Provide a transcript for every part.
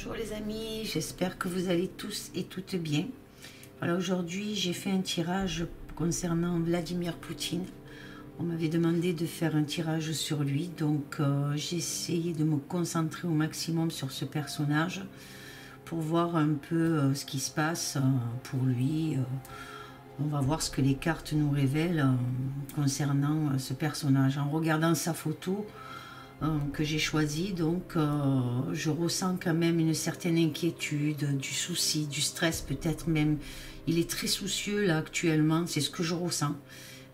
Bonjour les amis, j'espère que vous allez tous et toutes bien. Voilà, aujourd'hui j'ai fait un tirage concernant Vladimir Poutine. On m'avait demandé de faire un tirage sur lui, donc j'ai essayé de me concentrer au maximum sur ce personnage pour voir un peu ce qui se passe pour lui. On va voir ce que les cartes nous révèlent concernant ce personnage. En regardant sa photo que j'ai choisie, donc je ressens quand même une certaine inquiétude, du souci, du stress peut-être même. Il est très soucieux là actuellement, c'est ce que je ressens.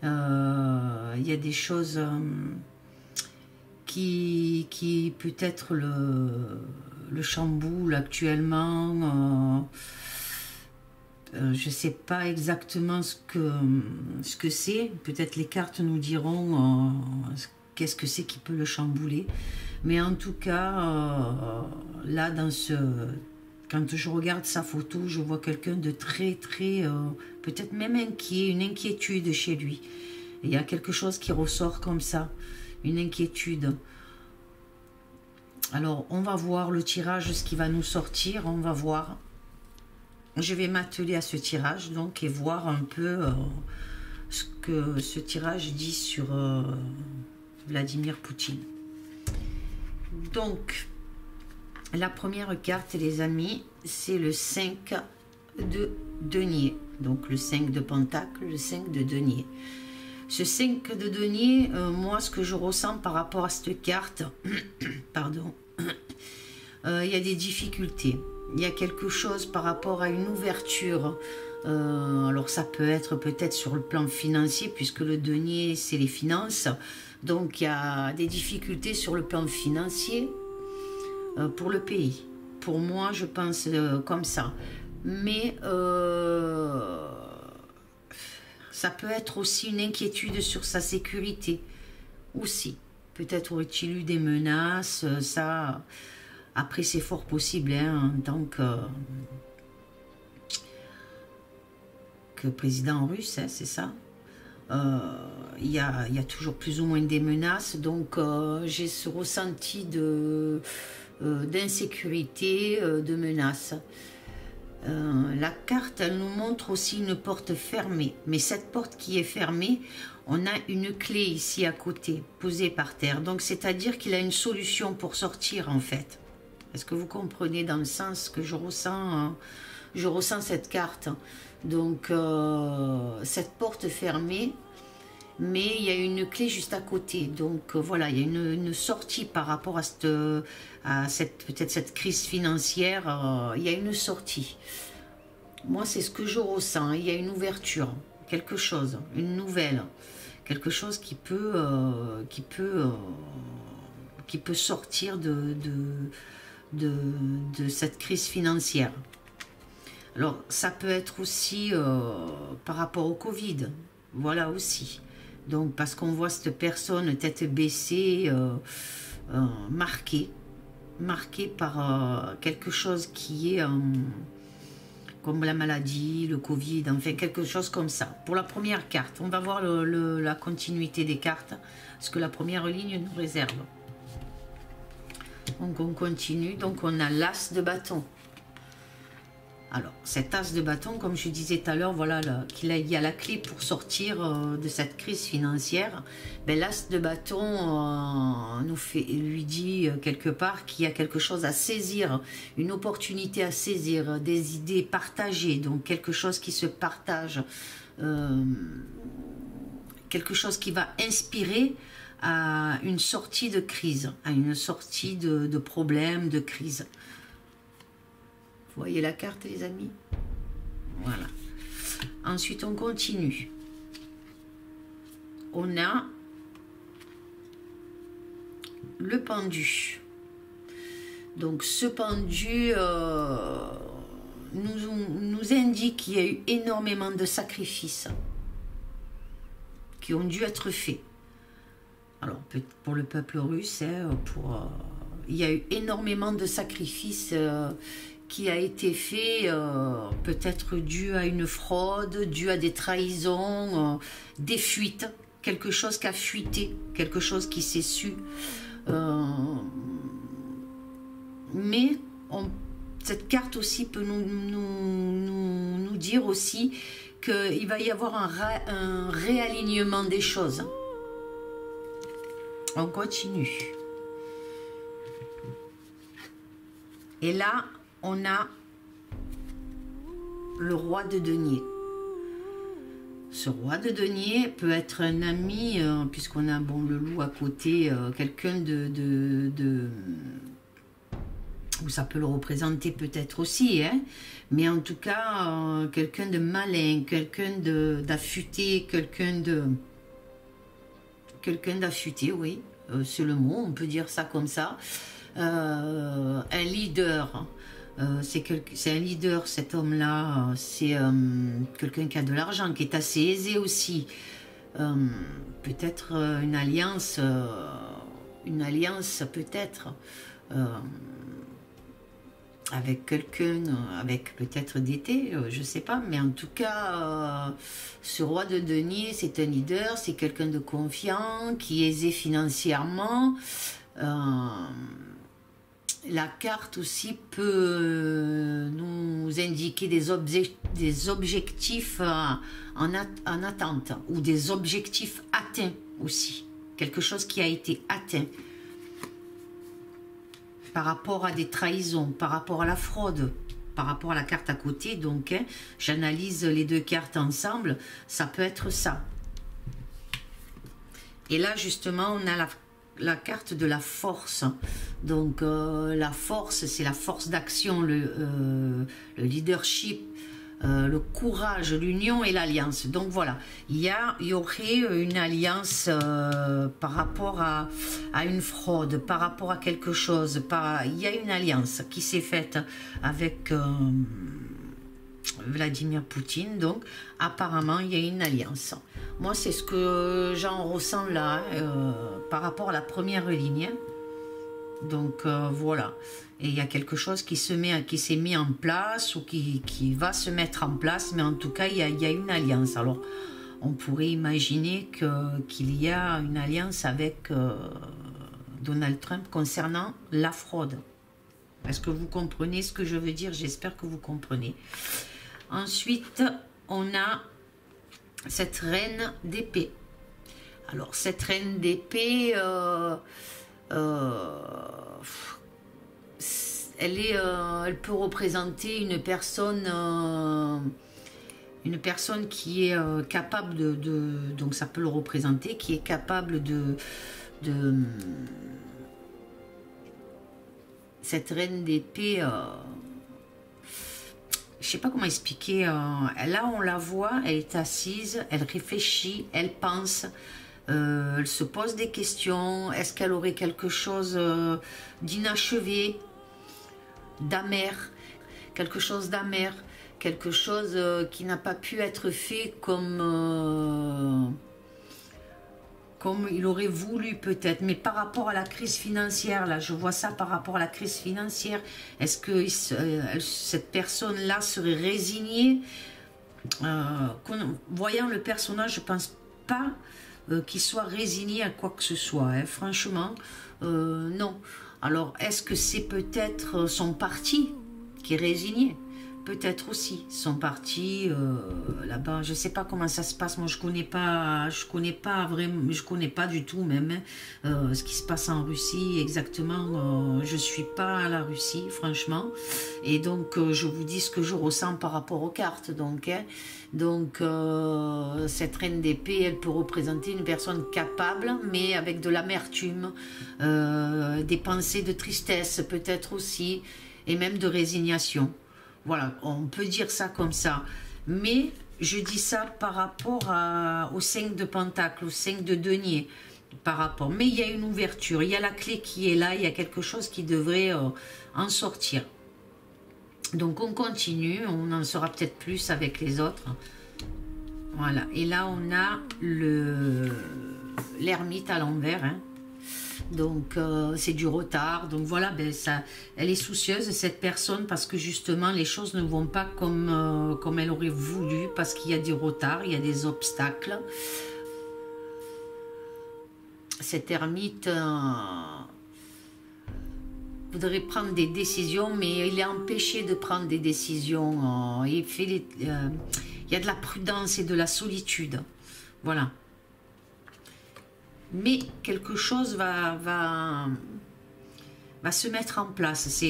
Il y a des choses qui peut-être le chamboulent actuellement. Je ne sais pas exactement ce que c'est. Peut-être les cartes nous diront qu'est-ce que c'est qui peut le chambouler. Mais en tout cas, là, quand je regarde sa photo, je vois quelqu'un de très, peut-être même inquiet, une inquiétude chez lui. Il y a quelque chose qui ressort comme ça, une inquiétude. Alors, on va voir le tirage, ce qui va nous sortir, on va voir. Je vais m'atteler à ce tirage donc et voir un peu ce que ce tirage dit sur Vladimir Poutine. Donc, la première carte, les amis, c'est le 5 de denier. Donc, le 5 de pentacle, le 5 de denier. Ce 5 de denier, moi, ce que je ressens par rapport à cette carte, pardon, il y a des difficultés. Il y a quelque chose par rapport à une ouverture. Alors ça peut être peut-être sur le plan financier, puisque le denier, c'est les finances. Donc il y a des difficultés sur le plan financier pour le pays. Pour moi, je pense comme ça. Mais ça peut être aussi une inquiétude sur sa sécurité. Aussi. Peut-être aurait-il eu des menaces, ça... Après, c'est fort possible, hein, en tant que président russe, hein, c'est ça. Il y a toujours plus ou moins des menaces, donc j'ai ce ressenti d'insécurité, de menace. La carte, elle nous montre aussi une porte fermée, mais cette porte qui est fermée, on a une clé ici à côté, posée par terre. Donc, c'est-à-dire qu'il a une solution pour sortir, en fait. Est-ce que vous comprenez dans le sens que je ressens cette carte. Donc, cette porte fermée, mais il y a une clé juste à côté. Donc, voilà, il y a une sortie par rapport à peut-être cette crise financière. Il y a une sortie. Moi, c'est ce que je ressens. Il y a une ouverture, quelque chose, une nouvelle, quelque chose qui peut sortir de cette crise financière. Alors, ça peut être aussi par rapport au Covid, voilà aussi. Donc, parce qu'on voit cette personne tête baissée, marquée par quelque chose qui est comme la maladie, le Covid, enfin quelque chose comme ça. Pour la première carte, on va voir la continuité des cartes, ce que la première ligne nous réserve. Donc on continue, donc on a l'as de bâton. Alors cet as de bâton, comme je disais tout à l'heure, voilà, il y a la clé pour sortir de cette crise financière. Ben, l'as de bâton lui dit quelque part qu'il y a quelque chose à saisir, une opportunité à saisir, des idées partagées, donc quelque chose qui se partage, quelque chose qui va inspirer à une sortie de crise, à une sortie de problème, de crise. Vous voyez la carte, les amis? Voilà. Ensuite, on continue. On a le pendu. Donc, ce pendu nous indique qu'il y a eu énormément de sacrifices qui ont dû être faits. Alors, pour le peuple russe, hein, il y a eu énormément de sacrifices qui a été fait, peut-être dû à une fraude, dû à des trahisons, des fuites, quelque chose qui a fuité, quelque chose qui s'est su. Mais cette carte aussi peut nous dire aussi qu'il va y avoir un réalignement des choses. On continue. Et là, on a le roi de denier. Ce roi de denier peut être un ami, puisqu'on a bon, le loup à côté, quelqu'un ou ça peut le représenter peut-être aussi, hein, mais en tout cas, quelqu'un de malin, quelqu'un d'affûté, quelqu'un d'affûté, oui, c'est le mot, on peut dire ça comme ça. Un leader, c'est un leader, cet homme-là, c'est quelqu'un qui a de l'argent, qui est assez aisé aussi. Peut-être une alliance peut-être avec quelqu'un, avec peut-être d'été, je sais pas, mais en tout cas, ce roi de denier, c'est un leader, c'est quelqu'un de confiant, qui est aisé financièrement. La carte aussi peut nous indiquer des objectifs en attente, ou des objectifs atteints aussi, quelque chose qui a été atteint. Par rapport à des trahisons, par rapport à la fraude, par rapport à la carte à côté, donc hein, j'analyse les deux cartes ensemble, ça peut être ça. Et là justement on a la carte de la force, donc la force c'est la force d'action, le leadership, le courage, l'union et l'alliance. Donc voilà, il y aurait une alliance par rapport à une fraude, par rapport à quelque chose, il y a une alliance qui s'est faite avec Vladimir Poutine, donc apparemment il y a une alliance. Moi c'est ce que j'en ressens là, par rapport à la première ligne. Donc voilà, et il y a quelque chose qui s'est mis en place ou qui va se mettre en place, mais en tout cas il y a une alliance. Alors on pourrait imaginer qu'il y a une alliance avec Donald Trump concernant la fraude. Est-ce que vous comprenez ce que je veux dire? J'espère que vous comprenez. Ensuite on a cette reine d'épée. Alors cette reine d'épée, elle peut représenter une personne qui est capable donc ça peut le représenter, qui est capable cette reine d'épée, je sais pas comment expliquer, là on la voit, elle est assise, elle réfléchit, elle pense, elle se pose des questions. Est-ce qu'elle aurait quelque chose d'inachevé, d'amer, quelque chose d'amer, quelque chose qui n'a pas pu être fait comme il aurait voulu peut-être, mais par rapport à la crise financière, là je vois ça par rapport à la crise financière, est-ce que cette personne-là serait résignée? Voyant le personnage, je pense pas qu'il soit résigné à quoi que ce soit, hein. Franchement, non. Alors, est-ce que c'est peut-être son parti qui est résigné? Peut-être aussi son parti là-bas. Je sais pas comment ça se passe. Moi, je connais pas vraiment, je connais pas du tout même ce qui se passe en Russie exactement. Je suis pas à la Russie, franchement, et donc je vous dis ce que je ressens par rapport aux cartes. Donc, hein. Donc cette reine d'épée, elle peut représenter une personne capable, mais avec de l'amertume, des pensées de tristesse peut-être aussi, et même de résignation. Voilà, on peut dire ça comme ça. Mais je dis ça par rapport au 5 de Pentacle, au 5 de Denier. Par rapport. Mais il y a une ouverture, il y a la clé qui est là, il y a quelque chose qui devrait en sortir. Donc on continue, on en saura peut-être plus avec les autres. Voilà, et là on a l'ermite à l'envers, hein. Donc c'est du retard, donc voilà, ben, elle est soucieuse cette personne parce que justement les choses ne vont pas comme elle aurait voulu, parce qu'il y a du retard, il y a des obstacles. Cette ermite voudrait prendre des décisions, mais il est empêché de prendre des décisions. Il y a de la prudence et de la solitude. Voilà. Mais quelque chose va se mettre en place.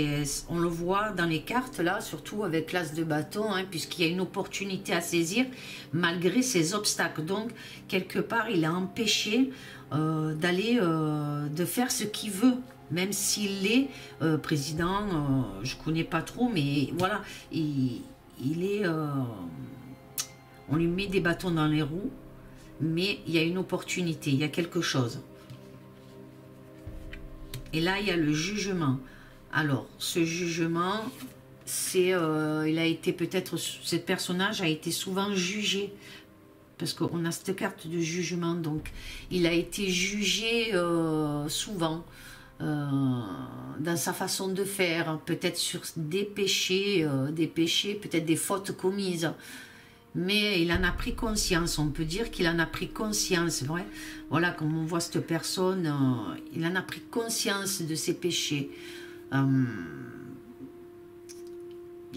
On le voit dans les cartes, là, surtout avec l'as de bâton, hein, puisqu'il y a une opportunité à saisir, malgré ces obstacles. Donc, quelque part, il est empêché de faire ce qu'il veut, même s'il est président, je ne connais pas trop, mais voilà, il est... on lui met des bâtons dans les roues, mais il y a une opportunité, il y a quelque chose. Et là, il y a le jugement. Alors, ce jugement, c'est, il a été peut-être, ce personnage a été souvent jugé, parce qu'on a cette carte de jugement, donc il a été jugé souvent dans sa façon de faire, peut-être sur des péchés, peut-être des fautes commises. Mais il en a pris conscience, on peut dire qu'il en a pris conscience, vrai. Voilà, comme on voit cette personne, il en a pris conscience de ses péchés.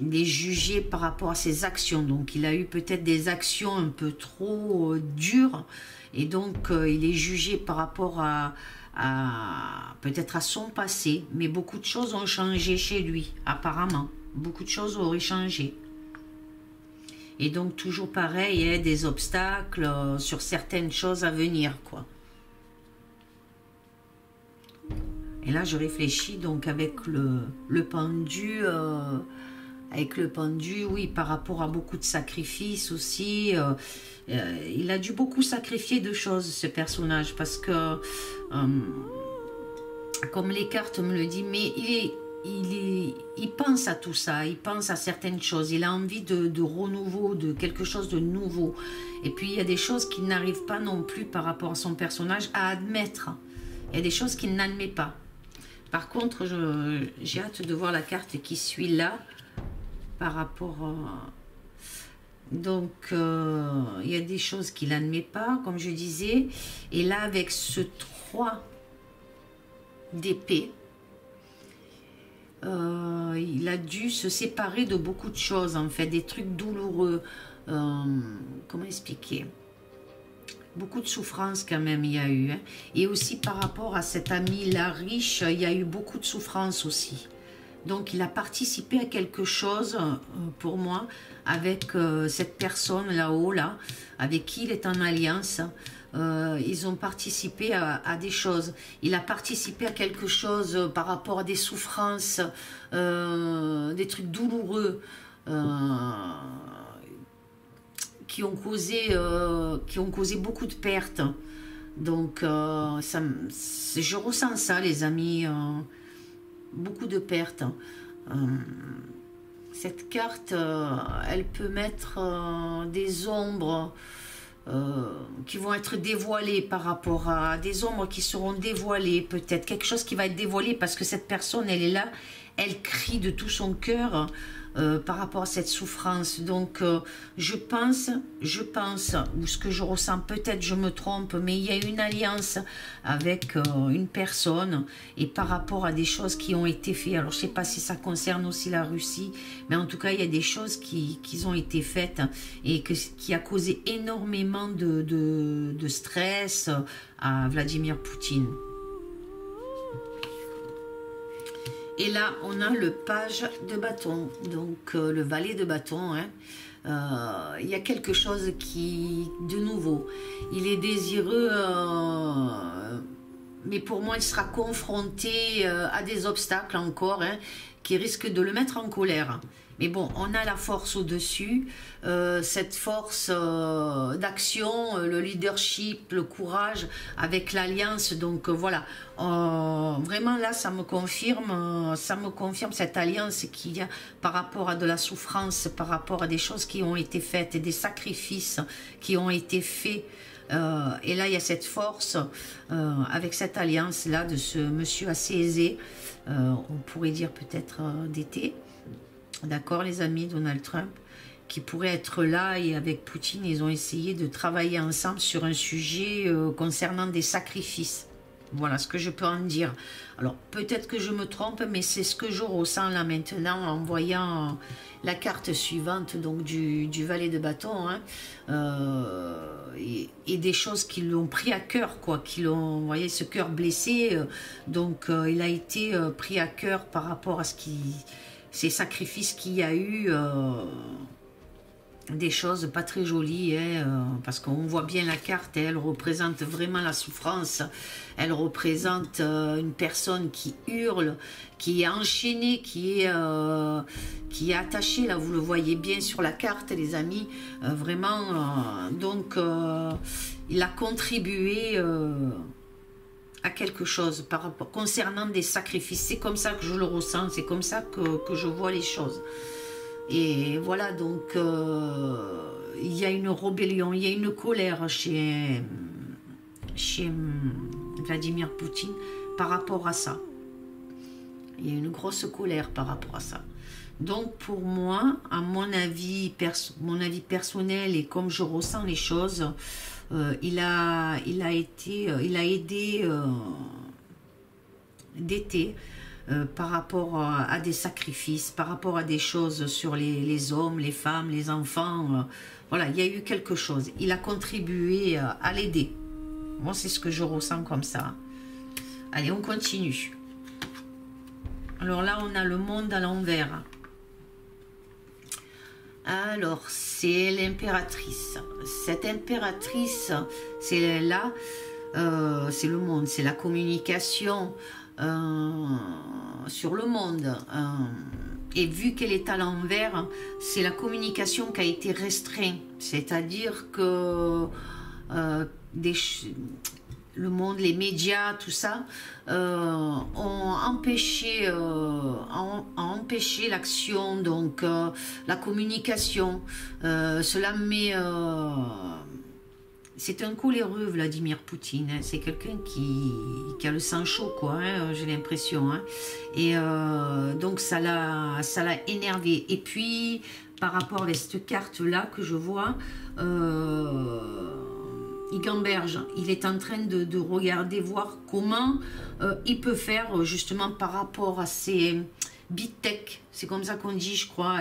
Il est jugé par rapport à ses actions, donc il a eu peut-être des actions un peu trop dures, et donc il est jugé par rapport à peut-être à son passé, mais beaucoup de choses ont changé chez lui, apparemment. Beaucoup de choses auraient changé. Et donc, toujours pareil, il y a des obstacles sur certaines choses à venir, quoi. Et là, je réfléchis donc avec le pendu, oui, par rapport à beaucoup de sacrifices aussi. Il a dû beaucoup sacrifier de choses, ce personnage, parce que, comme les cartes me le disent, mais il pense à tout ça, il pense à certaines choses, il a envie de renouveau, de quelque chose de nouveau. Et puis il y a des choses qu'il n'arrive pas non plus par rapport à son personnage à admettre. Il y a des choses qu'il n'admet pas. Par contre, j'ai hâte de voir la carte qui suit là, par rapport donc il y a des choses qu'il n'admet pas, comme je disais. Et là, avec ce 3 d'épée, il a dû se séparer de beaucoup de choses, en fait, des trucs douloureux. Comment expliquer? Beaucoup de souffrance quand même il y a eu, hein. Et aussi par rapport à cet ami là riche, il y a eu beaucoup de souffrance aussi. Donc il a participé à quelque chose, pour moi, avec cette personne là-haut, là, avec qui il est en alliance. Ils ont participé à des choses. Il a participé à quelque chose par rapport à des souffrances, des trucs douloureux qui ont causé beaucoup de pertes. Donc je ressens ça, les amis, beaucoup de pertes. Cette carte, elle peut mettre des ombres qui vont être dévoilées par rapport à des ombres qui seront dévoilées, peut-être quelque chose qui va être dévoilé parce que cette personne, elle est là, elle crie de tout son cœur par rapport à cette souffrance. Donc je pense, ou ce que je ressens, peut-être je me trompe, mais il y a une alliance avec une personne, et par rapport à des choses qui ont été faites, alors je ne sais pas si ça concerne aussi la Russie, mais en tout cas il y a des choses qui ont été faites et qui a causé énormément de stress à Vladimir Poutine. Et là, on a le page de bâton, donc le valet de bâton. Hein. Il y a quelque chose de nouveau. Il est désireux, mais pour moi, il sera confronté à des obstacles encore, hein, qui risquent de le mettre en colère. Mais bon, on a la force au-dessus, cette force d'action, le leadership, le courage avec l'alliance. Donc voilà, vraiment là, ça me confirme cette alliance qu'il y a par rapport à de la souffrance, par rapport à des choses qui ont été faites, et des sacrifices qui ont été faits. Et là, il y a cette force avec cette alliance-là de ce monsieur assez aisé, on pourrait dire peut-être d'été. D'accord, les amis, Donald Trump, qui pourrait être là, et avec Poutine, ils ont essayé de travailler ensemble sur un sujet concernant des sacrifices. Voilà ce que je peux en dire. Alors, peut-être que je me trompe, mais c'est ce que je ressens là maintenant en voyant la carte suivante, donc du valet de bâton, hein, et des choses qui l'ont pris à cœur, quoi, qui l'ont, vous voyez, ce cœur blessé, donc il a été pris à cœur par rapport à ces sacrifices qu'il y a eu, des choses pas très jolies, hein, parce qu'on voit bien la carte, elle représente vraiment la souffrance, elle représente une personne qui hurle, qui est enchaînée, qui est attachée, là vous le voyez bien sur la carte les amis, vraiment, donc il a contribué à quelque chose par rapport, concernant des sacrifices, c'est comme ça que je le ressens, c'est comme ça que je vois les choses. Et voilà, donc il y a une rébellion, il y a une colère chez Vladimir Poutine par rapport à ça. Il y a une grosse colère par rapport à ça. Donc pour moi, à mon avis personnel et comme je ressens les choses, il a aidé d'été. Par rapport à des sacrifices, par rapport à des choses sur les hommes, les femmes, les enfants. Voilà, il y a eu quelque chose. Il a contribué à l'aider. Moi, c'est ce que je ressens comme ça. Allez, on continue. Alors là, on a le monde à l'envers. Alors, c'est l'impératrice. Cette impératrice, c'est là, c'est le monde, c'est la communication, sur le monde, et vu qu'elle est à l'envers, c'est la communication qui a été restreinte, c'est-à-dire que le monde, les médias, tout ça, ont empêché l'action, donc la communication. Cela met... c'est un coléreux, Vladimir Poutine, hein. C'est quelqu'un qui a le sang chaud, quoi, hein, j'ai l'impression. Hein. Et donc ça l'a énervé. Et puis, par rapport à cette carte-là que je vois, il gamberge. Il est en train de regarder, voir comment il peut faire, justement, par rapport à ces big tech, c'est comme ça qu'on dit, je crois,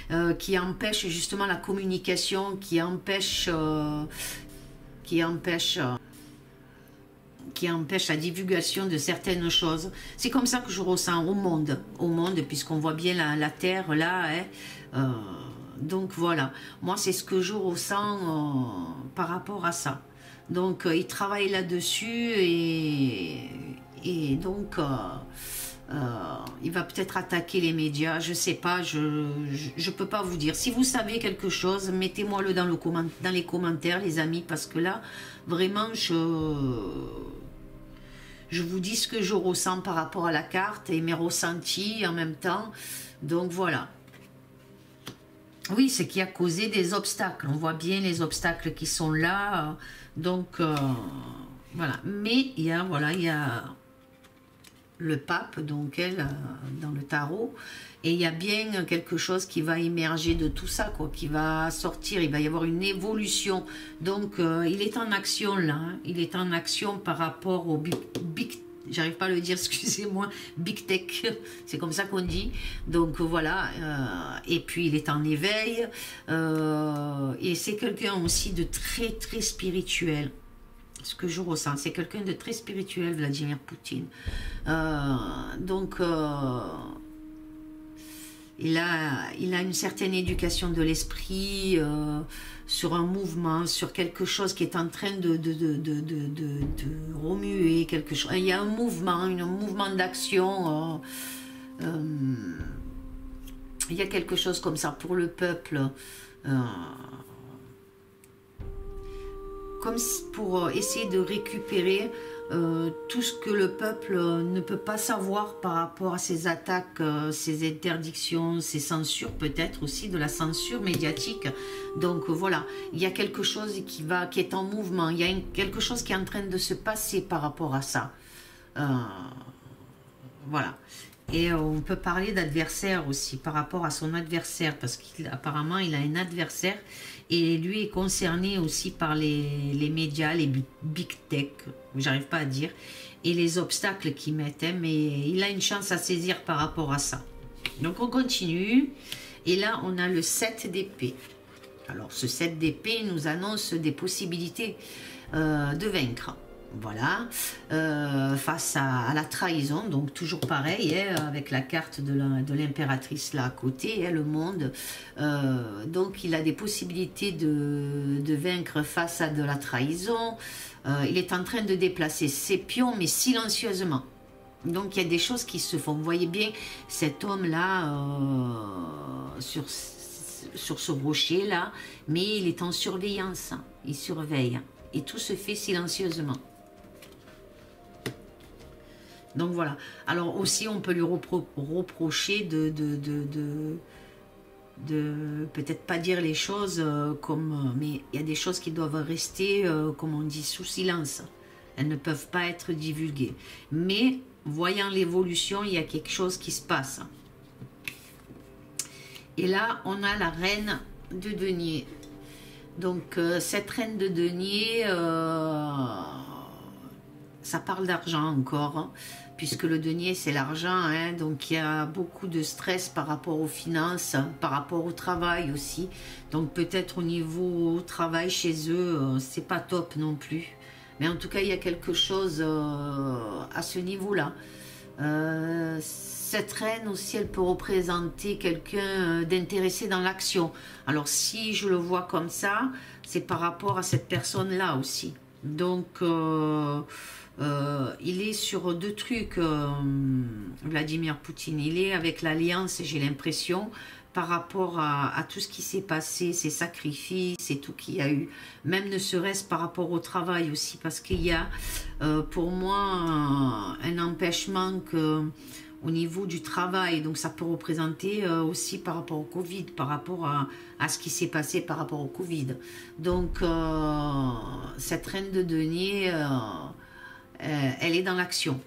hein, qui empêche justement la communication, qui empêche la divulgation de certaines choses. C'est comme ça que je ressens au monde, puisqu'on voit bien la Terre là, hein, donc voilà, moi c'est ce que je ressens par rapport à ça. Donc il travaille là-dessus et donc il va peut-être attaquer les médias, je sais pas, je peux pas vous dire. Si vous savez quelque chose, mettez-moi-le dans les commentaires les amis, parce que là vraiment je vous dis ce que je ressens par rapport à la carte et mes ressentis en même temps. Donc voilà. Oui, c'est qui a causé des obstacles. On voit bien les obstacles qui sont là. Donc voilà. Mais il y a le pape, donc elle, dans le tarot, et il y a bien quelque chose qui va émerger de tout ça, quoi, qui va sortir, il va y avoir une évolution. Donc il est en action là, hein. Il est en action par rapport au big j'arrive pas à le dire, excusez-moi, big tech, c'est comme ça qu'on dit. Donc voilà, et puis il est en éveil, et c'est quelqu'un aussi de très très spirituel. Ce que je ressens, c'est quelqu'un de très spirituel, Vladimir Poutine. Donc il a une certaine éducation de l'esprit, sur un mouvement, sur quelque chose qui est en train de remuer quelque chose. Il y a un mouvement d'action. Il y a quelque chose comme ça pour le peuple. Comme pour essayer de récupérer tout ce que le peuple ne peut pas savoir par rapport à ces attaques, ces interdictions, ces censures, peut-être aussi de la censure médiatique. Donc voilà, il y a quelque chose qui est en mouvement, il y a quelque chose qui est en train de se passer par rapport à ça. Voilà. Et on peut parler d'adversaire aussi par rapport à son adversaire, parce qu'apparemment il a un adversaire et lui est concerné aussi par les médias, les big tech, j'arrive pas à dire, et les obstacles qu'ils mettent, hein, mais il a une chance à saisir par rapport à ça. Donc on continue, et là on a le 7 d'épée. Alors ce 7 d'épée nous annonce des possibilités de vaincre. Voilà, face à la trahison, donc toujours pareil, hein, avec la carte de l'impératrice là à côté, hein, le monde. Donc il a des possibilités de vaincre face à de la trahison. Il est en train de déplacer ses pions, mais silencieusement. Donc il y a des choses qui se font. Vous voyez bien cet homme là sur ce rocher là, mais il est en surveillance, hein, il surveille, et tout se fait silencieusement. Donc voilà. Alors aussi, on peut lui reprocher de peut-être pas dire les choses comme... Mais il y a des choses qui doivent rester, comme on dit, sous silence. Elles ne peuvent pas être divulguées. Mais, voyant l'évolution, il y a quelque chose qui se passe. Et là, on a la reine de denier. Donc, cette reine de denier... ça parle d'argent encore, hein, puisque le denier c'est l'argent, hein, donc il y a beaucoup de stress par rapport aux finances, par rapport au travail aussi, donc peut-être au niveau travail chez eux, c'est pas top non plus, mais en tout cas il y a quelque chose à ce niveau-là. Cette reine aussi, elle peut représenter quelqu'un d'intéressé dans l'action. Alors si je le vois comme ça, c'est par rapport à cette personne-là aussi. Donc il est sur deux trucs, Vladimir Poutine. Il est avec l'Alliance, j'ai l'impression, par rapport à tout ce qui s'est passé, ces sacrifices et tout qu'il y a eu. Même ne serait-ce par rapport au travail aussi, parce qu'il y a pour moi un empêchement au niveau du travail. Donc ça peut représenter aussi par rapport au Covid, par rapport à ce qui s'est passé par rapport au Covid. Donc cette reine de denier... elle est dans l'action.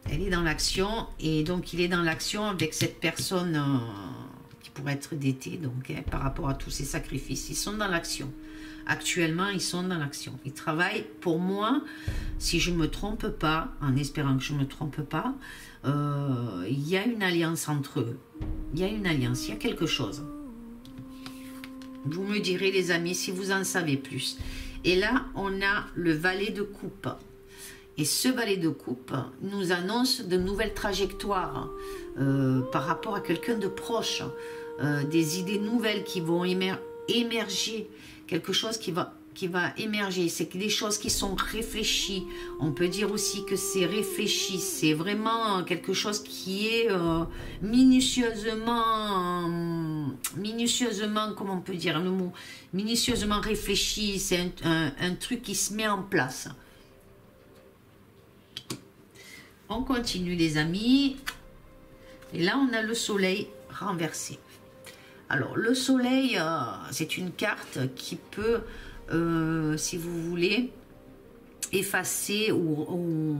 Elle est dans l'action, et donc il est dans l'action avec cette personne qui pourrait être d'été, donc hein, par rapport à tous ces sacrifices. Ils sont dans l'action. Actuellement, ils sont dans l'action. Ils travaillent, pour moi, si je ne me trompe pas, en espérant que je ne me trompe pas, il y a une alliance entre eux. Il y a une alliance, il y a quelque chose. Vous me direz, les amis, si vous en savez plus. Et là, on a le valet de coupe. Et ce valet de coupe nous annonce de nouvelles trajectoires par rapport à quelqu'un de proche, des idées nouvelles qui vont émerger, quelque chose qui va émerger. C'est des choses qui sont réfléchies. On peut dire aussi que c'est réfléchi. C'est vraiment quelque chose qui est minutieusement, comment on peut dire le mot, minutieusement réfléchi. C'est un truc qui se met en place. On continue les amis. Et là on a le soleil renversé. Alors le soleil, c'est une carte qui peut, si vous voulez, effacer ou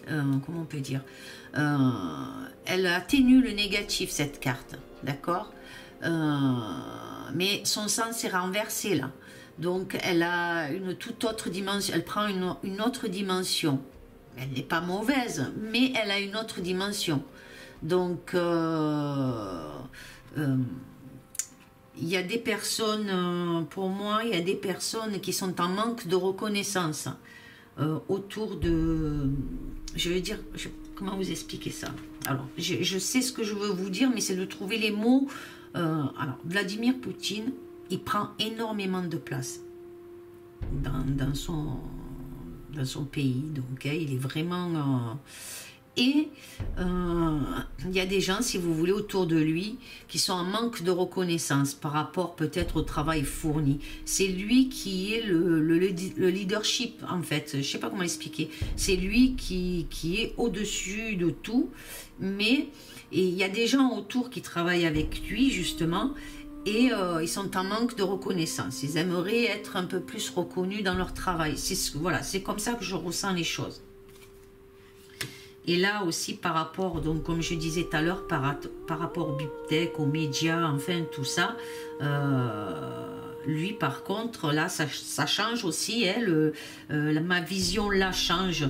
comment on peut dire, elle atténue le négatif, cette carte, d'accord, mais son sens est renversé là. Donc elle a une toute autre dimension, elle prend une autre dimension. Elle n'est pas mauvaise, mais elle a une autre dimension. Donc, il y a des personnes, pour moi, il y a des personnes qui sont en manque de reconnaissance autour de... Je veux dire, comment vous expliquer ça? Alors, je sais ce que je veux vous dire, mais c'est de trouver les mots. Alors, Vladimir Poutine, il prend énormément de place dans son pays, donc hein, il est vraiment... et il y a des gens, si vous voulez, autour de lui qui sont en manque de reconnaissance par rapport peut-être au travail fourni. C'est lui qui est le leadership, en fait. Je ne sais pas comment l'expliquer. C'est lui qui est au-dessus de tout, mais il y a des gens autour qui travaillent avec lui, justement, et ils sont en manque de reconnaissance. Ils aimeraient être un peu plus reconnus dans leur travail. Voilà, c'est comme ça que je ressens les choses. Et là aussi par rapport, donc comme je disais tout à l'heure, par rapport au big tech, aux médias, enfin tout ça, lui par contre, là ça change aussi, ma vision là change.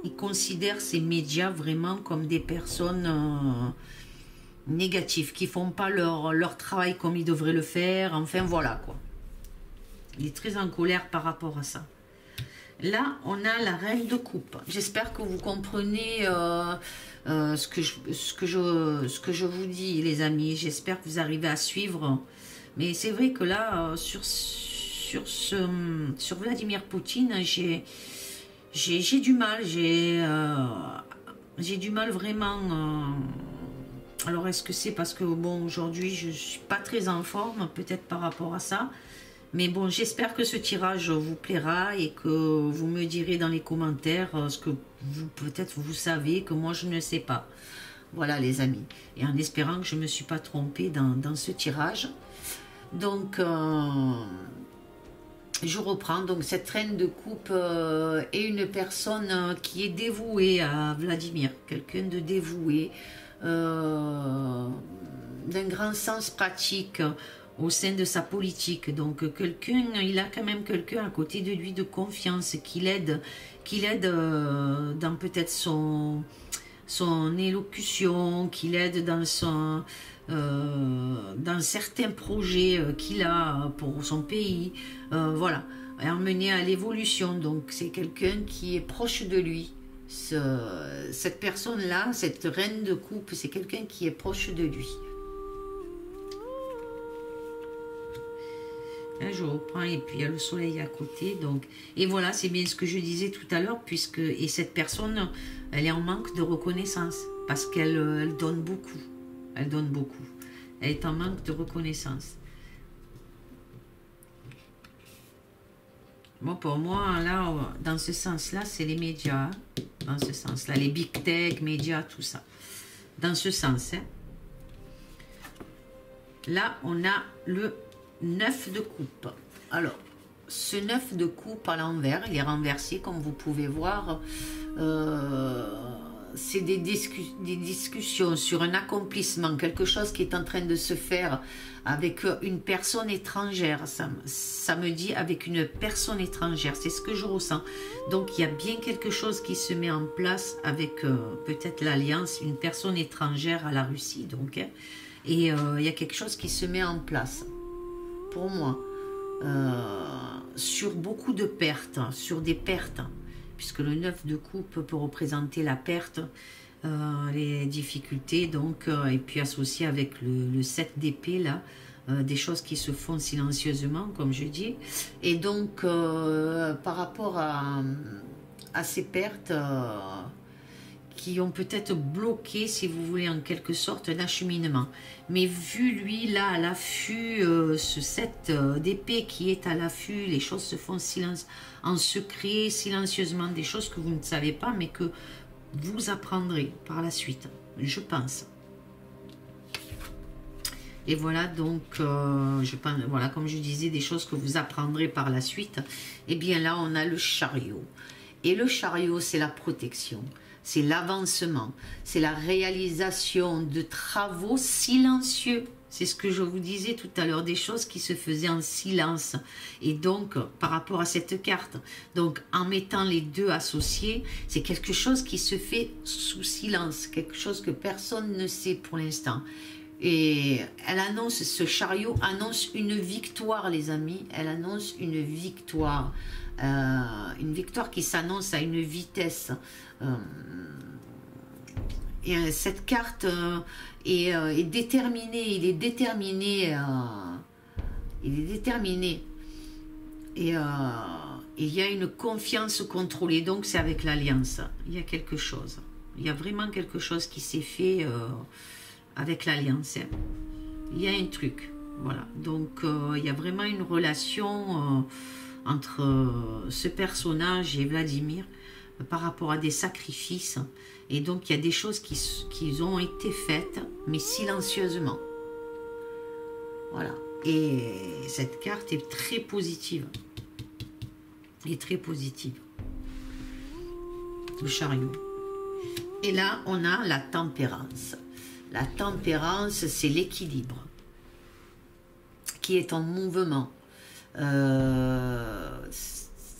Il considère ces médias vraiment comme des personnes négatives, qui font pas leur travail comme ils devraient le faire, enfin voilà quoi. Il est très en colère par rapport à ça. Là, on a la reine de coupe. J'espère que vous comprenez ce que je vous dis, les amis. J'espère que vous arrivez à suivre. Mais c'est vrai que là, sur Vladimir Poutine, j'ai du mal. J'ai du mal vraiment. Alors, est-ce que c'est parce que, bon, aujourd'hui, je ne suis pas très en forme, peut-être par rapport à ça. Mais bon, j'espère que ce tirage vous plaira et que vous me direz dans les commentaires ce que peut-être vous savez que moi je ne sais pas. Voilà les amis. Et en espérant que je ne me suis pas trompée dans ce tirage. Donc, je reprends. Donc cette reine de coupe est une personne qui est dévouée à Vladimir. Quelqu'un de dévoué, d'un grand sens pratique au sein de sa politique. Donc il a quand même quelqu'un à côté de lui de confiance qui l'aide dans peut-être son élocution, qui l'aide dans certains projets qu'il a pour son pays, voilà, emmené à l'évolution. Donc c'est quelqu'un qui est proche de lui. Cette personne-là, cette reine de coupe, c'est quelqu'un qui est proche de lui. Là, je reprends et puis il y a le soleil à côté. Donc, et voilà, c'est bien ce que je disais tout à l'heure, et cette personne, elle est en manque de reconnaissance parce qu'elle donne beaucoup. Elle donne beaucoup. Elle est en manque de reconnaissance. Bon, pour moi, là, dans ce sens-là, c'est les médias. Dans ce sens-là, les big tech, médias, tout ça. Dans ce sens. Hein. Là, on a le 9 de coupe. Alors, ce 9 de coupe à l'envers, il est renversé comme vous pouvez voir. C'est des discussions sur un accomplissement, quelque chose qui est en train de se faire avec une personne étrangère. Ça me dit avec une personne étrangère, c'est ce que je ressens. Donc il y a bien quelque chose qui se met en place avec peut-être l'alliance, une personne étrangère à la Russie. Donc, hein, et il y a quelque chose qui se met en place. Pour moi, sur beaucoup de pertes, sur des pertes, puisque le 9 de coupe peut représenter la perte, les difficultés, donc, et puis associé avec le 7 d'épée, là, des choses qui se font silencieusement, comme je dis. Et donc, par rapport à ces pertes, qui ont peut-être bloqué, si vous voulez, en quelque sorte, un acheminement. Mais vu lui, là, à l'affût, ce 7 d'épée qui est à l'affût, les choses se font en secret, silencieusement, des choses que vous ne savez pas, mais que vous apprendrez par la suite, je pense. Et voilà, donc, je pense, voilà, comme je disais, des choses que vous apprendrez par la suite. Et bien là, on a le chariot. Et le chariot, c'est la protection. C'est l'avancement, c'est la réalisation de travaux silencieux. C'est ce que je vous disais tout à l'heure, des choses qui se faisaient en silence. Et donc, par rapport à cette carte, donc en mettant les deux associés, c'est quelque chose qui se fait sous silence, quelque chose que personne ne sait pour l'instant. Et elle annonce, ce chariot annonce une victoire, les amis. Elle annonce une victoire qui s'annonce à une vitesse. Et cette carte est déterminée, il est déterminé, et il y a une confiance contrôlée, donc c'est avec l'alliance, il y a quelque chose, il y a vraiment quelque chose qui s'est fait avec l'alliance, hein. Il y a un truc, voilà, donc il y a vraiment une relation entre ce personnage et Vladimir, par rapport à des sacrifices, et donc il y a des choses qui ont été faites, mais silencieusement. Voilà, et cette carte est très positive, et très positive. le chariot. Et là, on a la tempérance. La tempérance, c'est l'équilibre qui est en mouvement.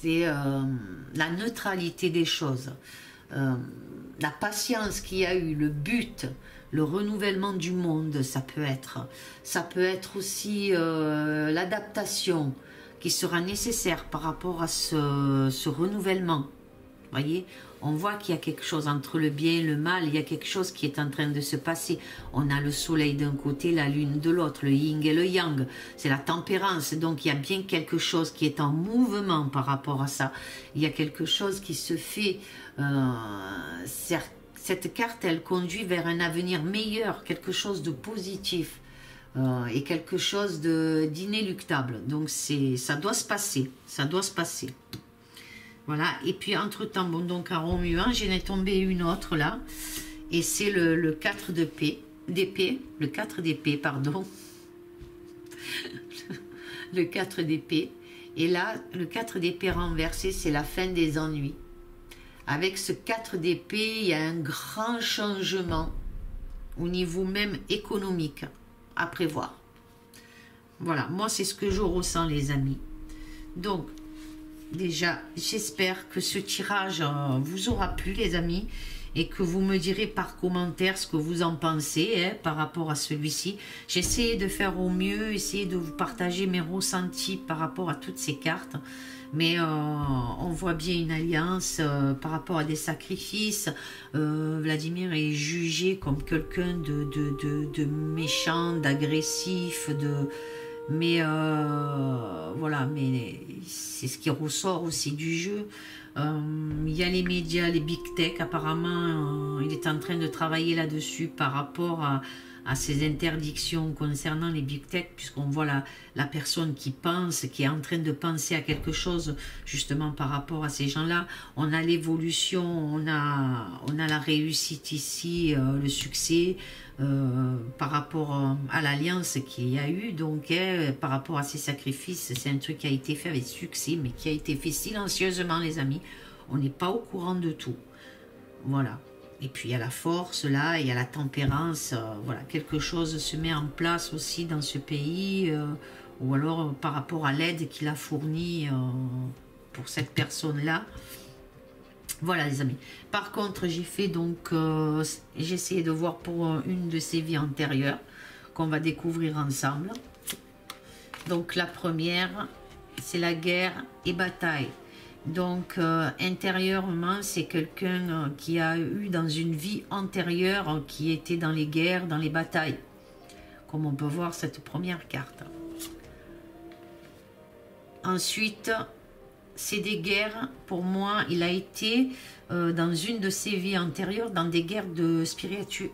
C'est la neutralité des choses. La patience qu'il y a eu, le but, le renouvellement du monde, ça peut être aussi l'adaptation qui sera nécessaire par rapport à ce renouvellement. Voyez, on voit qu'il y a quelque chose entre le bien et le mal, il y a quelque chose qui est en train de se passer. On a le soleil d'un côté, la lune de l'autre, le yin et le yang, c'est la tempérance. Donc il y a bien quelque chose qui est en mouvement par rapport à ça. Il y a quelque chose qui se fait. Cette carte, elle conduit vers un avenir meilleur, quelque chose de positif et quelque chose d'inéluctable. Donc ça doit se passer, ça doit se passer. Voilà, et puis entre-temps, bon, donc en remuant, j'en ai tombé une autre là, et c'est le 4 d'épée, le 4 d'épée, pardon, le 4 d'épée, et là, le 4 d'épée renversé, c'est la fin des ennuis. Avec ce 4 d'épée, il y a un grand changement au niveau même économique à prévoir. Voilà, moi c'est ce que je ressens les amis. Donc, déjà, j'espère que ce tirage vous aura plu les amis et que vous me direz par commentaire ce que vous en pensez par rapport à celui-ci. J'ai essayé de faire au mieux, essayer de vous partager mes ressentis par rapport à toutes ces cartes. Mais on voit bien une alliance par rapport à des sacrifices. Vladimir est jugé comme quelqu'un de méchant, d'agressif, mais voilà, mais c'est ce qui ressort aussi du jeu. Il y a les médias, les big tech, apparemment, il est en train de travailler là-dessus par rapport à ces interdictions concernant les big tech, puisqu'on voit la personne qui pense, qui est en train de penser à quelque chose, justement par rapport à ces gens-là. On a l'évolution, on a la réussite ici, le succès, par rapport à l'alliance qu'il y a eu, donc par rapport à ces sacrifices, c'est un truc qui a été fait avec succès, mais qui a été fait silencieusement les amis, on n'est pas au courant de tout, voilà. Et puis il y a la force là, il y a la tempérance, voilà, quelque chose se met en place aussi dans ce pays, ou alors par rapport à l'aide qu'il a fournie pour cette personne-là. Voilà les amis. Par contre, j'ai fait donc, j'ai essayé de voir pour une de ces vies antérieures qu'on va découvrir ensemble. Donc la première, c'est la guerre et bataille. Donc intérieurement, c'est quelqu'un qui a eu dans une vie antérieure, qui était dans les guerres, dans les batailles. Comme on peut voir cette première carte. Ensuite, c'est des guerres, pour moi, il a été dans une de ses vies antérieures, dans des guerres de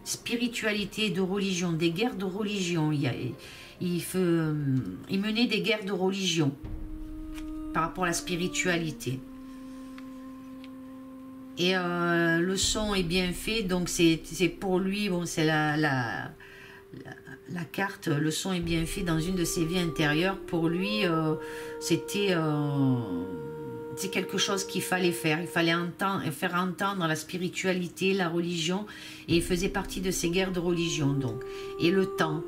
spiritualité et de religion, des guerres de religion. Il menait des guerres de religion par rapport à la spiritualité. Et le son est bien fait, donc c'est pour lui, bon, c'est la carte, le son est bien fait dans une de ses vies intérieures. Pour lui, c'est quelque chose qu'il fallait faire. Il fallait faire entendre la spiritualité, la religion, et il faisait partie de ces guerres de religion. Donc. Et le temps.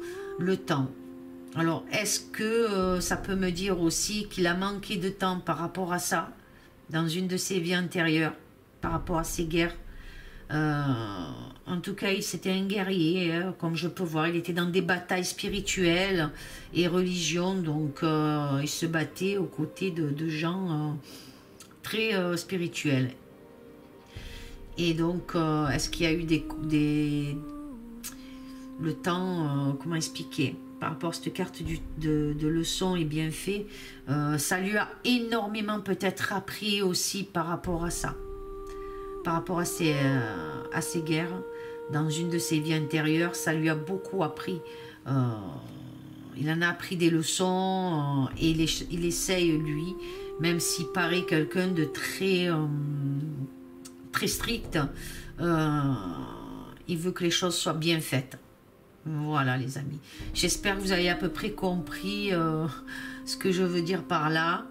Alors, est-ce que ça peut me dire aussi qu'il a manqué de temps par rapport à ça, dans une de ses vies antérieures, par rapport à ces guerres? En tout cas, c'était un guerrier, hein, comme je peux voir. Il était dans des batailles spirituelles et religion, donc il se battait aux côtés de gens très spirituels. Et donc, est-ce qu'il y a eu le temps, comment expliquer? Par rapport à cette carte de leçon et bienfait, ça lui a énormément peut-être appris aussi par rapport à ça. Par rapport à ces guerres, dans une de ses vies intérieures, ça lui a beaucoup appris. Il en a appris des leçons et il essaye, lui, même s'il paraît quelqu'un de très strict, il veut que les choses soient bien faites. Voilà les amis. J'espère que vous avez à peu près compris ce que je veux dire par là.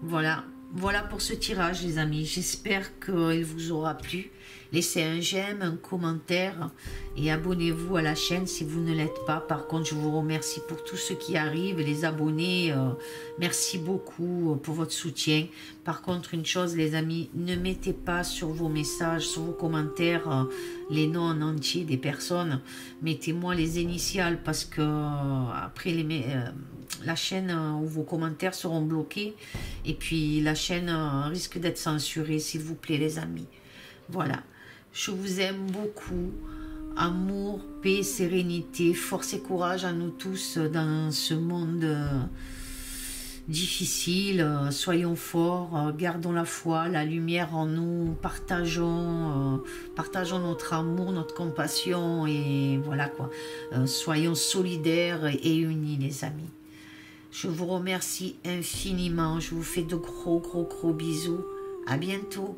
Voilà. Voilà pour ce tirage, les amis. J'espère qu'il vous aura plu. Laissez un j'aime, un commentaire et abonnez-vous à la chaîne si vous ne l'êtes pas. Par contre, je vous remercie pour tout ce qui arrive. Les abonnés, merci beaucoup pour votre soutien. Par contre, une chose, les amis, ne mettez pas sur vos messages, sur vos commentaires, les noms en entier des personnes. Mettez-moi les initiales parce que après la chaîne où vos commentaires seront bloqués et puis la chaîne risque d'être censurée, s'il vous plaît, les amis. Voilà. Je vous aime beaucoup. Amour, paix, sérénité, force et courage à nous tous dans ce monde difficile. Soyons forts, gardons la foi, la lumière en nous, partageons notre amour, notre compassion et voilà quoi. Soyons solidaires et unis, les amis. Je vous remercie infiniment. Je vous fais de gros bisous. À bientôt.